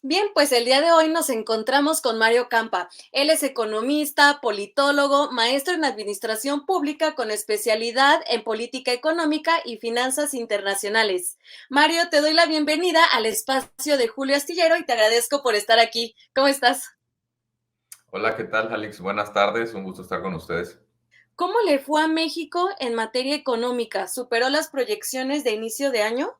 Bien, pues el día de hoy nos encontramos con Mario Campa. Él es economista, politólogo, maestro en administración pública con especialidad en política económica y finanzas internacionales. Mario, te doy la bienvenida al espacio de Julio Astillero y te agradezco por estar aquí. ¿Cómo estás? Hola, ¿qué tal, Alex? Buenas tardes, un gusto estar con ustedes. ¿Cómo le fue a México en materia económica? ¿Superó las proyecciones de inicio de año?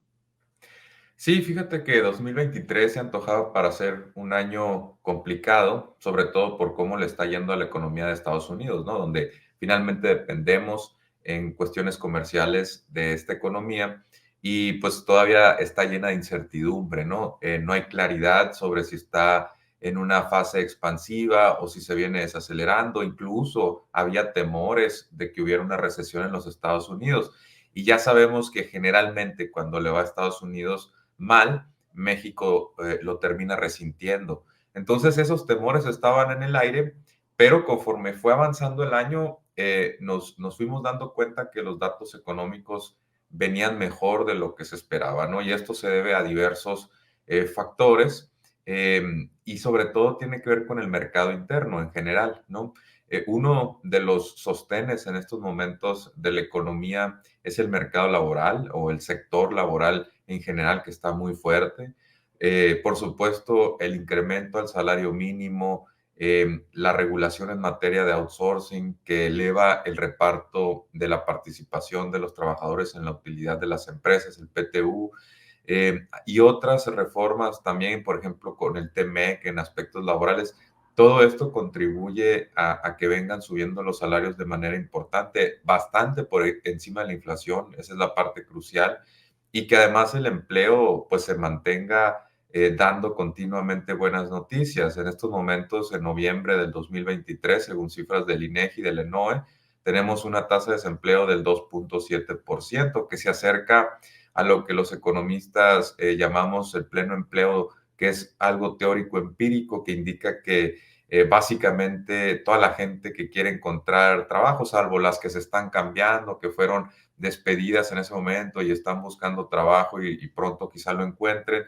Sí, fíjate que 2023 se ha antojado para ser un año complicado, sobre todo por cómo le está yendo a la economía de Estados Unidos, ¿no? Donde finalmente dependemos en cuestiones comerciales de esta economía y pues todavía está llena de incertidumbre, ¿no? No hay claridad sobre si está en una fase expansiva o si se viene desacelerando. Incluso había temores de que hubiera una recesión en los Estados Unidos. Y ya sabemos que generalmente cuando le va a Estados Unidos mal, México lo termina resintiendo. Entonces esos temores estaban en el aire, pero conforme fue avanzando el año, nos fuimos dando cuenta que los datos económicos venían mejor de lo que se esperaba, ¿no? Y esto se debe a diversos factores y sobre todo tiene que ver con el mercado interno en general, ¿no? Uno de los sostenes en estos momentos de la economía es el mercado laboral o el sector laboral en general que está muy fuerte. Por supuesto, el incremento al salario mínimo, la regulación en materia de outsourcing que eleva el reparto de la participación de los trabajadores en la utilidad de las empresas, el PTU, y otras reformas también, por ejemplo, con el TMEC en aspectos laborales. Todo esto contribuye a que vengan subiendo los salarios de manera importante, bastante por encima de la inflación, esa es la parte crucial, y que además el empleo pues se mantenga dando continuamente buenas noticias. En estos momentos, en noviembre del 2023, según cifras del INEGI y del ENOE, tenemos una tasa de desempleo del 2.7%, que se acerca a lo que los economistas llamamos el pleno empleo, que es algo teórico empírico que indica que básicamente toda la gente que quiere encontrar trabajo, salvo las que se están cambiando, que fueron despedidas en ese momento y están buscando trabajo y pronto quizá lo encuentren,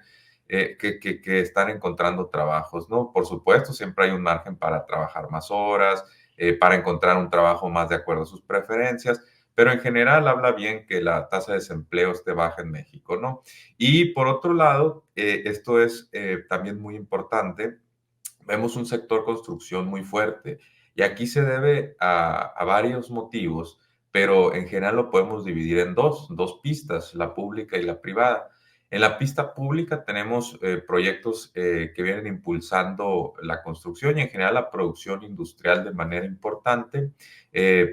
que están encontrando trabajos, ¿no? Por supuesto, siempre hay un margen para trabajar más horas, para encontrar un trabajo más de acuerdo a sus preferencias, pero en general habla bien que la tasa de desempleo esté baja en México, ¿no? Y por otro lado, esto es también muy importante, vemos un sector construcción muy fuerte y aquí se debe a varios motivos, pero en general lo podemos dividir en dos pistas, la pública y la privada. En la pista pública tenemos proyectos que vienen impulsando la construcción y en general la producción industrial de manera importante.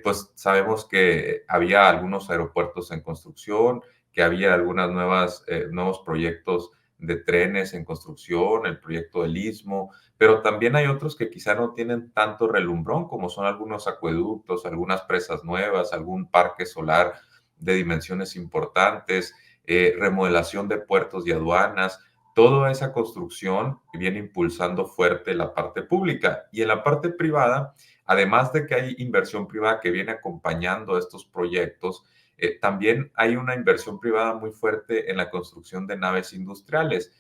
Pues sabemos que había algunos aeropuertos en construcción, que había algunas nuevos proyectos de trenes en construcción, el proyecto del Istmo, pero también hay otros que quizá no tienen tanto relumbrón, como son algunos acueductos, algunas presas nuevas, algún parque solar de dimensiones importantes, remodelación de puertos y aduanas. Toda esa construcción viene impulsando fuerte la parte pública. Y en la parte privada, además de que hay inversión privada que viene acompañando estos proyectos, también hay una inversión privada muy fuerte en la construcción de naves industriales.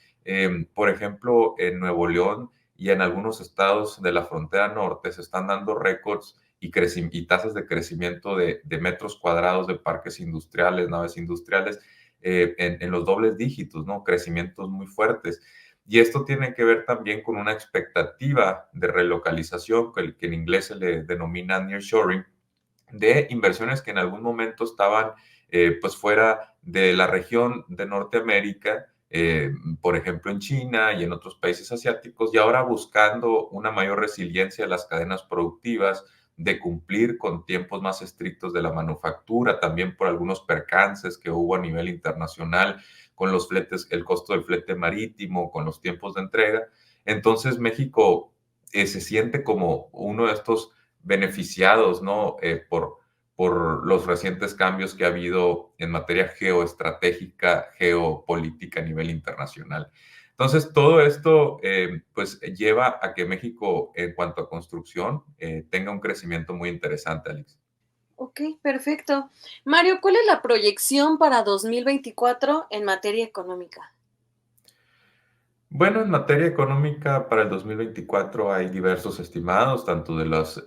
Por ejemplo, en Nuevo León y en algunos estados de la frontera norte se están dando récords y tasas de crecimiento de metros cuadrados de parques industriales, naves industriales, en los dobles dígitos, ¿no? Crecimientos muy fuertes. Y esto tiene que ver también con una expectativa de relocalización, que en inglés se le denomina nearshoring, de inversiones que en algún momento estaban pues fuera de la región de Norteamérica, por ejemplo en China y en otros países asiáticos, y ahora buscando una mayor resiliencia de las cadenas productivas, de cumplir con tiempos más estrictos de la manufactura, también por algunos percances que hubo a nivel internacional con los fletes, el costo del flete marítimo, con los tiempos de entrega. Entonces México se siente como uno de estos beneficiados, ¿no? Por los recientes cambios que ha habido en materia geoestratégica, geopolítica a nivel internacional. Entonces, todo esto pues lleva a que México, en cuanto a construcción, tenga un crecimiento muy interesante, Alex. Ok, perfecto. Mario, ¿cuál es la proyección para 2024 en materia económica? Bueno, en materia económica para el 2024 hay diversos estimados, tanto de los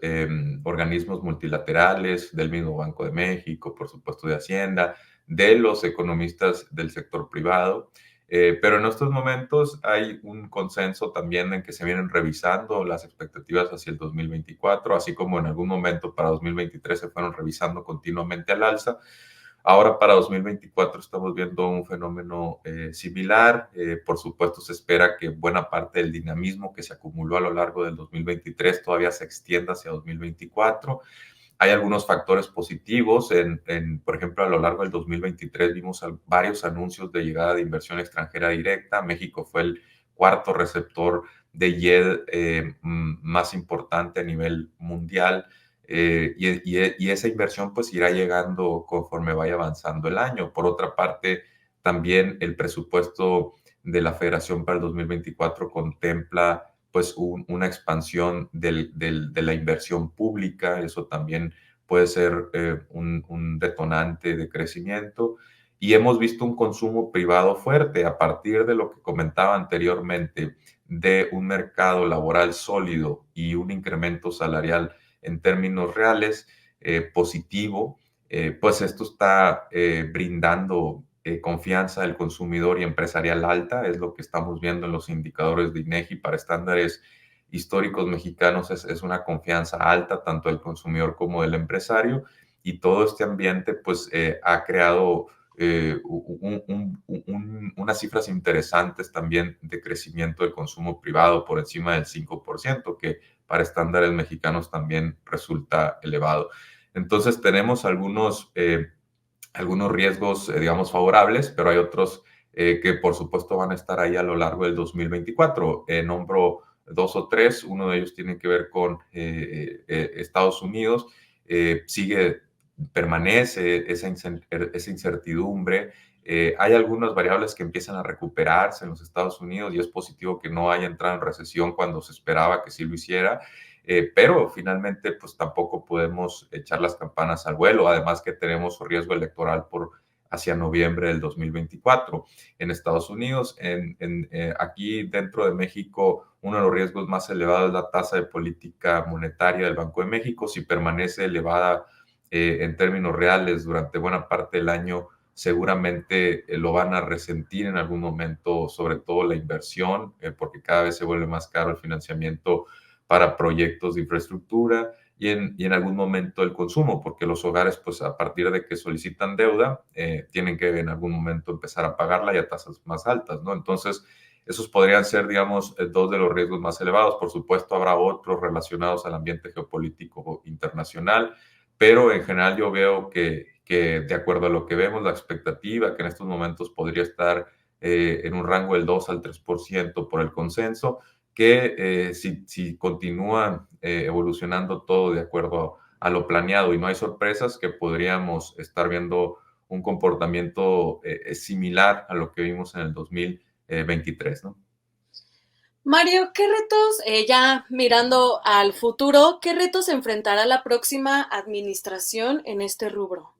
organismos multilaterales, del mismo Banco de México, por supuesto de Hacienda, de los economistas del sector privado. Pero en estos momentos hay un consenso también en que se vienen revisando las expectativas hacia el 2024, así como en algún momento para 2023 se fueron revisando continuamente al alza. Ahora para 2024 estamos viendo un fenómeno similar. Por supuesto, se espera que buena parte del dinamismo que se acumuló a lo largo del 2023 todavía se extienda hacia 2024. Hay algunos factores positivos. Por ejemplo, a lo largo del 2023 vimos varios anuncios de llegada de inversión extranjera directa. México fue el cuarto receptor de YED más importante a nivel mundial. Y esa inversión pues irá llegando conforme vaya avanzando el año. Por otra parte, también el presupuesto de la Federación para el 2024 contempla pues una expansión de la inversión pública. Eso también puede ser un detonante de crecimiento. Y hemos visto un consumo privado fuerte a partir de lo que comentaba anteriormente, de un mercado laboral sólido y un incremento salarial en términos reales positivo. Pues esto está brindando confianza del consumidor y empresarial alta. Es lo que estamos viendo en los indicadores de INEGI para estándares históricos mexicanos. Es una confianza alta tanto del consumidor como del empresario, y todo este ambiente pues ha creado unas cifras interesantes también de crecimiento del consumo privado por encima del 5%, que para estándares mexicanos también resulta elevado. Entonces tenemos algunos riesgos, digamos, favorables, pero hay otros que por supuesto van a estar ahí a lo largo del 2024. Nombro dos o tres. Uno de ellos tiene que ver con Estados Unidos. Permanece esa incertidumbre. Hay algunas variables que empiezan a recuperarse en los Estados Unidos y es positivo que no haya entrado en recesión cuando se esperaba que sí lo hiciera. Pero finalmente pues tampoco podemos echar las campanas al vuelo, además que tenemos riesgo electoral hacia noviembre del 2024 en Estados Unidos. Aquí dentro de México, uno de los riesgos más elevados es la tasa de política monetaria del Banco de México. Si permanece elevada en términos reales durante buena parte del año, seguramente lo van a resentir en algún momento, sobre todo la inversión, porque cada vez se vuelve más caro el financiamiento para proyectos de infraestructura, y en algún momento el consumo, porque los hogares, pues a partir de que solicitan deuda, tienen que en algún momento empezar a pagarla y a tasas más altas, ¿no? Entonces, esos podrían ser, digamos, dos de los riesgos más elevados. Por supuesto, habrá otros relacionados al ambiente geopolítico internacional, pero en general yo veo que de acuerdo a lo que vemos, la expectativa que en estos momentos podría estar en un rango del 2 al 3% por el consenso, que si continúa evolucionando todo de acuerdo a lo planeado y no hay sorpresas, que podríamos estar viendo un comportamiento similar a lo que vimos en el 2023, ¿no? Mario, ¿qué retos, ya mirando al futuro, qué retos enfrentará la próxima administración en este rubro?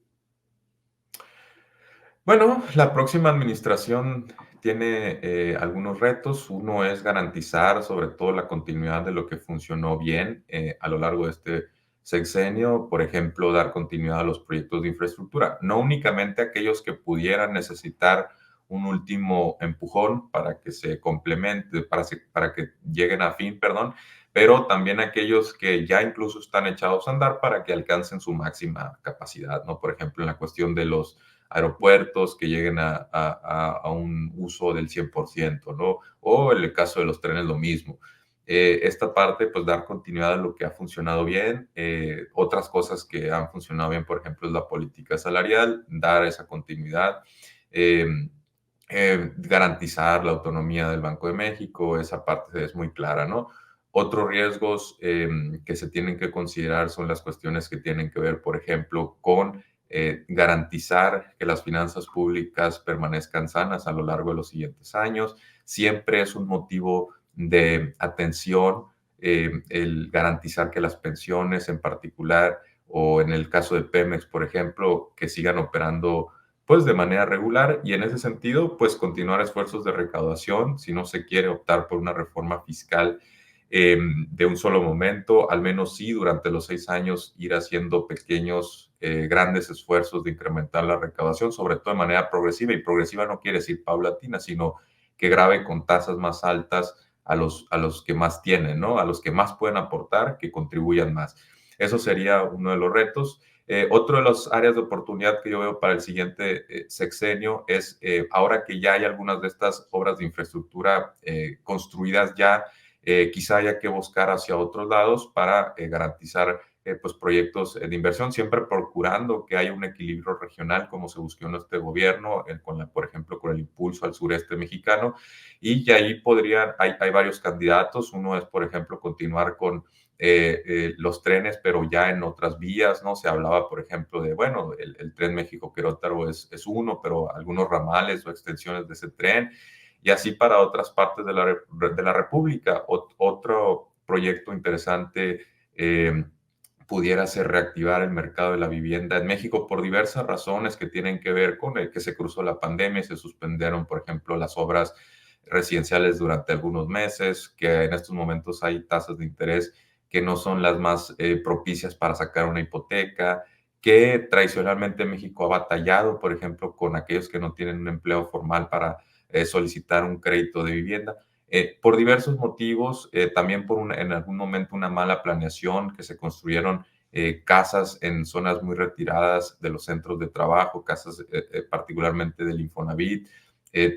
Bueno, la próxima administración tiene algunos retos. Uno es garantizar sobre todo la continuidad de lo que funcionó bien a lo largo de este sexenio. Por ejemplo, dar continuidad a los proyectos de infraestructura, no únicamente aquellos que pudieran necesitar un último empujón para que se complemente, para que lleguen a fin, perdón, pero también aquellos que ya incluso están echados a andar para que alcancen su máxima capacidad, ¿no? Por ejemplo, en la cuestión de los aeropuertos que lleguen a un uso del 100%, ¿no? O en el caso de los trenes, lo mismo. Esta parte, pues dar continuidad a lo que ha funcionado bien. Otras cosas que han funcionado bien, por ejemplo, es la política salarial, dar esa continuidad. Eh, Garantizar la autonomía del Banco de México, esa parte es muy clara, ¿no? Otros riesgos que se tienen que considerar son las cuestiones que tienen que ver, por ejemplo, con garantizar que las finanzas públicas permanezcan sanas a lo largo de los siguientes años. Siempre es un motivo de atención el garantizar que las pensiones en particular, o en el caso de Pemex, por ejemplo, que sigan operando pues de manera regular y en ese sentido, pues continuar esfuerzos de recaudación si no se quiere optar por una reforma fiscal de un solo momento, al menos sí durante los 6 años ir haciendo pequeños, grandes esfuerzos de incrementar la recaudación, sobre todo de manera progresiva, y progresiva no quiere decir paulatina, sino que grave con tasas más altas a los que más tienen, ¿no? A los que más pueden aportar, que contribuyan más. Eso sería uno de los retos. Otro de las áreas de oportunidad que yo veo para el siguiente sexenio es, ahora que ya hay algunas de estas obras de infraestructura construidas ya, quizá haya que buscar hacia otros lados para garantizar pues proyectos de inversión, siempre procurando que haya un equilibrio regional como se buscó en este gobierno, por ejemplo, con el impulso al sureste mexicano, y ahí hay varios candidatos. Uno es, por ejemplo, continuar con los trenes, pero ya en otras vías, ¿no? Se hablaba, por ejemplo, de, bueno, el tren México-Querétaro es uno, pero algunos ramales o extensiones de ese tren, y así para otras partes de la República. Otro proyecto interesante eh, pudiera ser reactivar el mercado de la vivienda en México por diversas razones que tienen que ver con el que se cruzó la pandemia y se suspendieron, por ejemplo, las obras residenciales durante algunos meses, que en estos momentos hay tasas de interés que no son las más propicias para sacar una hipoteca, que tradicionalmente México ha batallado, por ejemplo, con aquellos que no tienen un empleo formal para solicitar un crédito de vivienda. Por diversos motivos, también en algún momento una mala planeación, que se construyeron casas en zonas muy retiradas de los centros de trabajo, casas particularmente del Infonavit,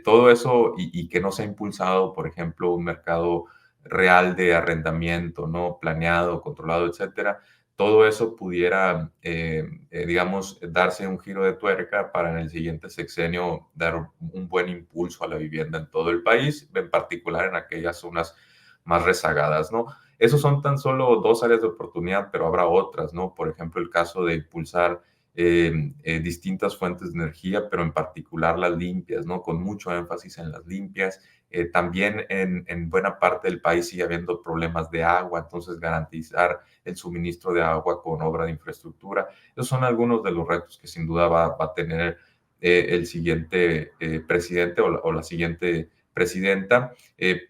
todo eso y que no se ha impulsado, por ejemplo, un mercado real de arrendamiento, ¿no? Planeado, controlado, etcétera. Todo eso pudiera, digamos, darse un giro de tuerca para en el siguiente sexenio dar un buen impulso a la vivienda en todo el país, en particular en aquellas zonas más rezagadas, ¿no? Esos son tan solo dos áreas de oportunidad, pero habrá otras, ¿no? Por ejemplo, el caso de impulsar distintas fuentes de energía, pero en particular las limpias, ¿no? Con mucho énfasis en las limpias. También en buena parte del país sigue habiendo problemas de agua, entonces garantizar el suministro de agua con obra de infraestructura. Esos son algunos de los retos que sin duda va a tener el siguiente presidente o la siguiente presidenta,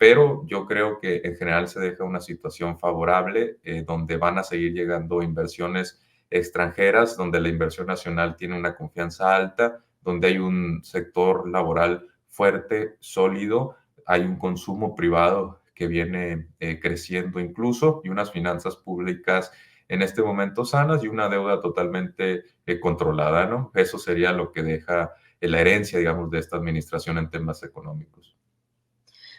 pero yo creo que en general se deja una situación favorable donde van a seguir llegando inversiones extranjeras, donde la inversión nacional tiene una confianza alta, donde hay un sector laboral fuerte, sólido, hay un consumo privado que viene creciendo incluso y unas finanzas públicas en este momento sanas y una deuda totalmente controlada, ¿no? Eso sería lo que deja la herencia, digamos, de esta administración en temas económicos.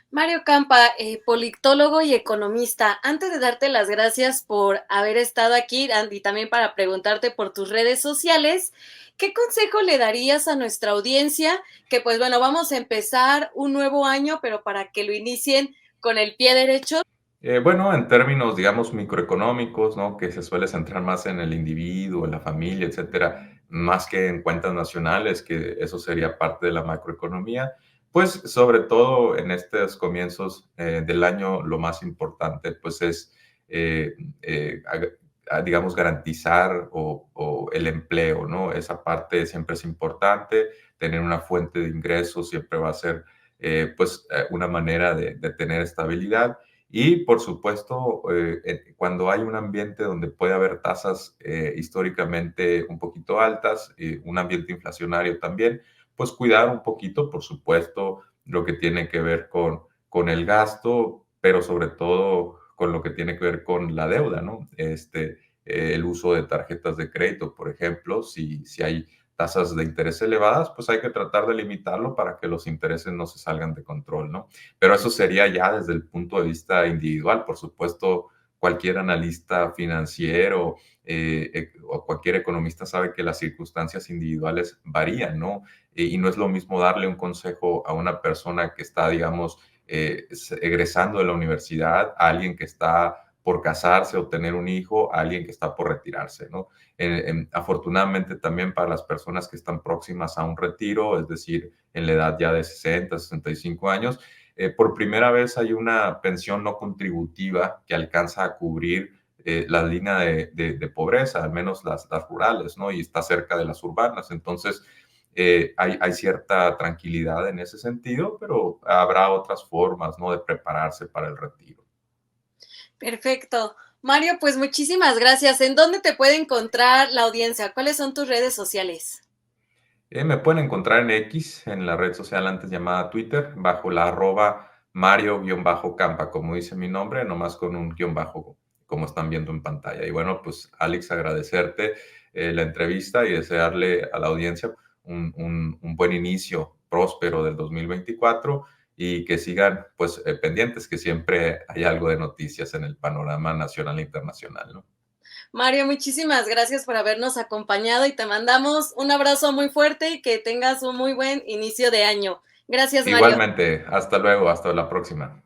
Mario Campa, politólogo y economista, antes de darte las gracias por haber estado aquí y también para preguntarte por tus redes sociales, ¿qué consejo le darías a nuestra audiencia? Que pues bueno, vamos a empezar un nuevo año, pero para que lo inicien con el pie derecho. Bueno, en términos, digamos, microeconómicos, ¿no? Que se suele centrar más en el individuo, en la familia, etcétera, más que en cuentas nacionales, que eso sería parte de la macroeconomía. Pues, sobre todo en estos comienzos del año, lo más importante, pues, es, eh, digamos, garantizar o el empleo, ¿no? Esa parte siempre es importante, tener una fuente de ingresos siempre va a ser, pues, una manera de tener estabilidad. Y por supuesto, cuando hay un ambiente donde puede haber tasas históricamente un poquito altas, un ambiente inflacionario también, pues cuidar un poquito, por supuesto, lo que tiene que ver con el gasto, pero sobre todo con lo que tiene que ver con la deuda, ¿no? El uso de tarjetas de crédito, por ejemplo, si hay tasas de interés elevadas, pues hay que tratar de limitarlo para que los intereses no se salgan de control, ¿no? Pero eso sería ya desde el punto de vista individual. Por supuesto, cualquier analista financiero o cualquier economista sabe que las circunstancias individuales varían, ¿no? Y no es lo mismo darle un consejo a una persona que está, digamos, egresando de la universidad, a alguien que está por casarse o tener un hijo, a alguien que está por retirarse, ¿no? Afortunadamente también para las personas que están próximas a un retiro, es decir, en la edad ya de 60, 65 años, por primera vez hay una pensión no contributiva que alcanza a cubrir la línea de pobreza, al menos las rurales, ¿no? Y está cerca de las urbanas. Entonces, hay cierta tranquilidad en ese sentido, pero habrá otras formas, ¿no?, de prepararse para el retiro. Perfecto. Mario, pues muchísimas gracias. ¿En dónde te puede encontrar la audiencia? ¿Cuáles son tus redes sociales? Me pueden encontrar en X, en la red social antes llamada Twitter, bajo la arroba Mario-Campa, como dice mi nombre, nomás con un guión bajo, como están viendo en pantalla. Y bueno, pues Alex, agradecerte la entrevista y desearle a la audiencia un buen inicio próspero del 2024 y que sigan pues pendientes, que siempre hay algo de noticias en el panorama nacional e internacional, ¿no? Mario, muchísimas gracias por habernos acompañado y te mandamos un abrazo muy fuerte y que tengas un muy buen inicio de año. Gracias, Mario. Igualmente, hasta luego, hasta la próxima.